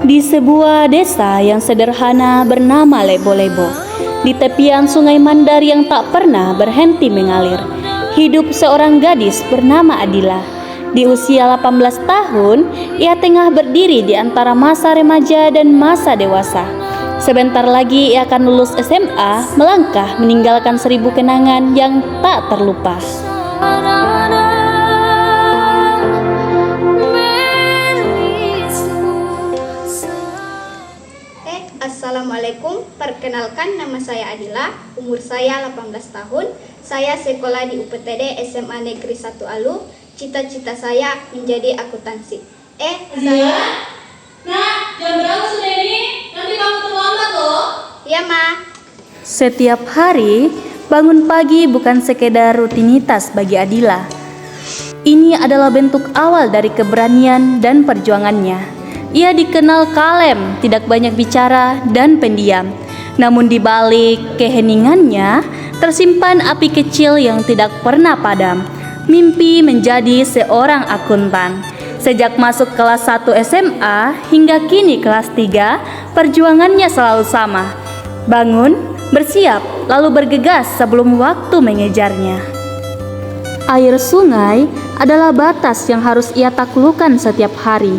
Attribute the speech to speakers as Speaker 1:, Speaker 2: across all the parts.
Speaker 1: Di sebuah desa yang sederhana bernama Lebo-Lebo, di tepian Sungai Mandar yang tak pernah berhenti mengalir, hidup seorang gadis bernama Adila. Di usia 18 tahun, ia tengah berdiri di antara masa remaja dan masa dewasa. Sebentar lagi ia akan lulus SMA, melangkah meninggalkan 1000 kenangan yang tak terlupa.
Speaker 2: Assalamualaikum, perkenalkan nama saya Adila, umur saya 18 tahun. Saya sekolah di UPTD SMA Negeri 1 Alu. Cita-cita saya menjadi akuntansi.
Speaker 3: Adila? Nah, jam berapa sudah ini? Nanti kamu terlambat loh.
Speaker 2: Iya, Ma.
Speaker 1: Setiap hari, bangun pagi bukan sekedar rutinitas bagi Adila. Ini adalah bentuk awal dari keberanian dan perjuangannya. Ia dikenal kalem, tidak banyak bicara, dan pendiam. Namun di balik keheningannya, tersimpan api kecil yang tidak pernah padam. Mimpi menjadi seorang akuntan. Sejak masuk kelas 1 SMA hingga kini kelas 3, perjuangannya selalu sama. Bangun, bersiap, lalu bergegas sebelum waktu mengejarnya. Air sungai adalah batas yang harus ia taklukkan setiap hari.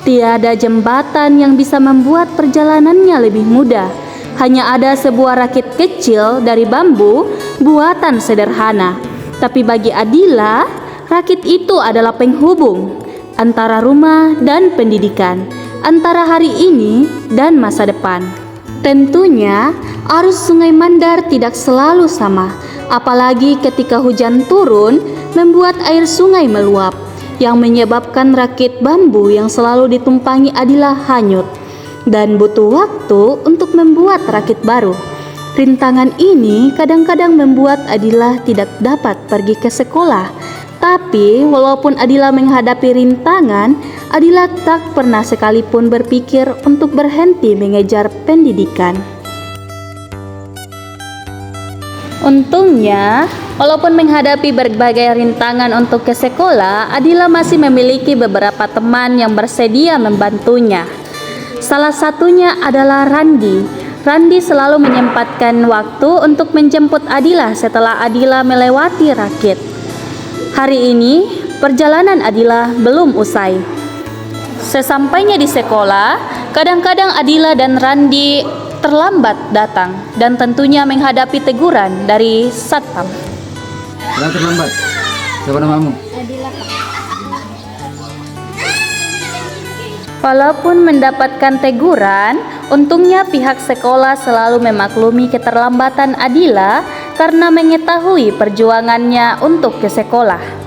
Speaker 1: Tiada jembatan yang bisa membuat perjalanannya lebih mudah. Hanya ada sebuah rakit kecil dari bambu, buatan sederhana. Tapi bagi Adila, rakit itu adalah penghubung antara rumah dan pendidikan, antara hari ini dan masa depan. Tentunya, arus Sungai Mandar tidak selalu sama, apalagi ketika hujan turun membuat air sungai meluap, yang menyebabkan rakit bambu yang selalu ditumpangi Adila hanyut dan butuh waktu untuk membuat rakit baru. Rintangan ini kadang-kadang membuat Adila tidak dapat pergi ke sekolah. Tapi walaupun Adila menghadapi rintangan, Adila tak pernah sekalipun berpikir untuk berhenti mengejar pendidikan. Untungnya, walaupun menghadapi berbagai rintangan untuk ke sekolah, Adila masih memiliki beberapa teman yang bersedia membantunya. Salah satunya adalah Randi. Randi selalu menyempatkan waktu untuk menjemput Adila setelah Adila melewati rakit. Hari ini, perjalanan Adila belum usai. Sesampainya di sekolah, kadang-kadang Adila dan Randi terlambat datang dan tentunya menghadapi teguran dari satpam.
Speaker 4: Kenapa terlambat? Siapa namamu?
Speaker 2: Adila, Pak.
Speaker 1: Walaupun mendapatkan teguran, untungnya pihak sekolah selalu memaklumi keterlambatan Adila karena mengetahui perjuangannya untuk ke sekolah.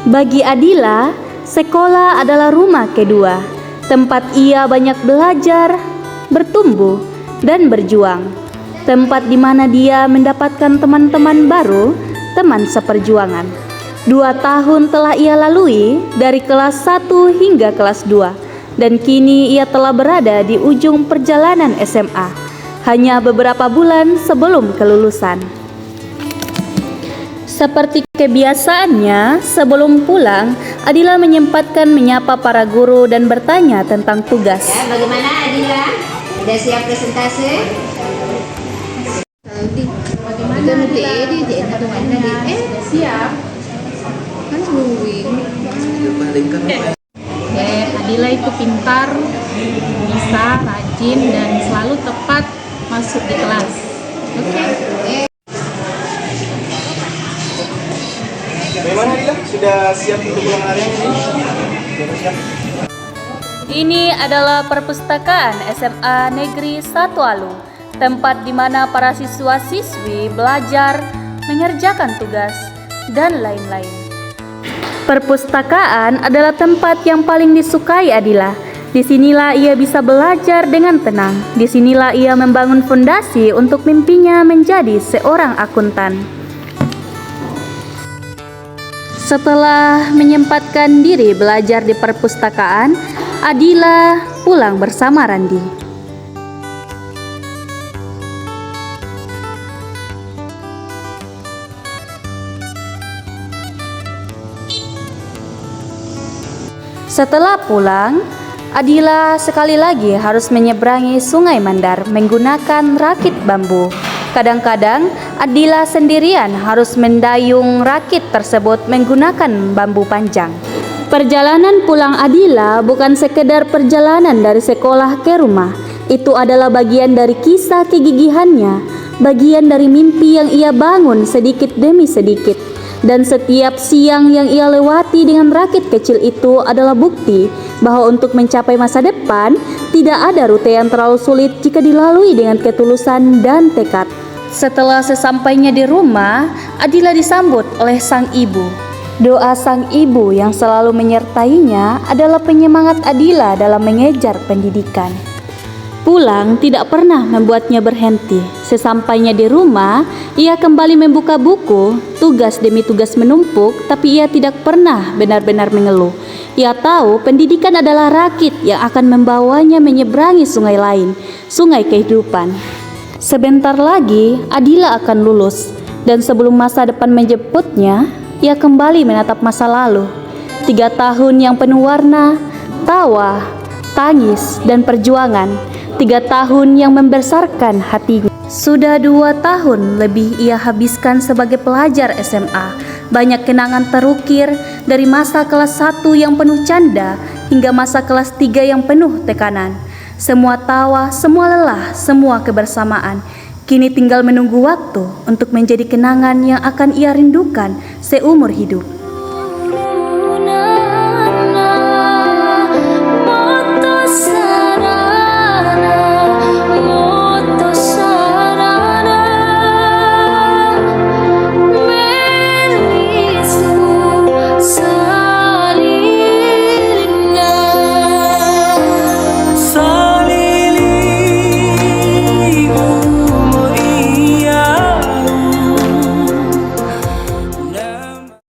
Speaker 1: Bagi Adila, sekolah adalah rumah kedua, tempat ia banyak belajar, bertumbuh, dan berjuang. Tempat di mana dia mendapatkan teman-teman baru, teman seperjuangan. 2 tahun telah ia lalui dari kelas 1 hingga kelas 2, dan kini ia telah berada di ujung perjalanan SMA, hanya beberapa bulan sebelum kelulusan. Seperti kebiasaannya, sebelum pulang, Adila menyempatkan menyapa para guru dan bertanya tentang tugas.
Speaker 5: Ya, bagaimana Adila? Sudah siap presentase?
Speaker 3: Bagaimana Adila? Sudah siap.
Speaker 5: Kan nungguin.
Speaker 3: Adila itu pintar, bisa, rajin, dan selalu tepat masuk di kelas.
Speaker 5: Oke.
Speaker 6: Bagaimana Adila? Sudah siap untuk pulang hari ini? Sudah siap.
Speaker 1: Ini adalah perpustakaan SMA Negeri 1 Alu, tempat di mana para siswa-siswi belajar, mengerjakan tugas, dan lain-lain. Perpustakaan adalah tempat yang paling disukai Adila. Disinilah ia bisa belajar dengan tenang. Disinilah ia membangun fondasi untuk mimpinya menjadi seorang akuntan. Setelah menyempatkan diri belajar di perpustakaan, Adila pulang bersama Randi. Setelah pulang, Adila sekali lagi harus menyeberangi Sungai Mandar menggunakan rakit bambu. Kadang-kadang Adila sendirian harus mendayung rakit tersebut menggunakan bambu panjang. Perjalanan pulang Adila bukan sekedar perjalanan dari sekolah ke rumah. Itu adalah bagian dari kisah kegigihannya, bagian dari mimpi yang ia bangun sedikit demi sedikit. Dan setiap siang yang ia lewati dengan rakit kecil itu adalah bukti bahwa untuk mencapai masa depan tidak ada rute yang terlalu sulit jika dilalui dengan ketulusan dan tekad. Setelah sesampainya di rumah, Adila disambut oleh sang ibu. Doa sang ibu yang selalu menyertainya adalah penyemangat Adila dalam mengejar pendidikan. Pulang tidak pernah membuatnya berhenti. Sesampainya di rumah, ia kembali membuka buku. Tugas demi tugas menumpuk, tapi ia tidak pernah benar-benar mengeluh. Ia tahu pendidikan adalah rakit yang akan membawanya menyeberangi sungai lain, sungai kehidupan. Sebentar lagi, Adila akan lulus. Dan sebelum masa depan menjemputnya, ia kembali menatap masa lalu. 3 tahun yang penuh warna, tawa, tangis, dan perjuangan. 3 tahun yang membesarkan hatinya. Sudah 2 tahun lebih ia habiskan sebagai pelajar SMA. Banyak kenangan terukir dari masa kelas 1 yang penuh canda hingga masa kelas 3 yang penuh tekanan. Semua tawa, semua lelah, semua kebersamaan. Kini tinggal menunggu waktu untuk menjadi kenangan yang akan ia rindukan seumur hidup.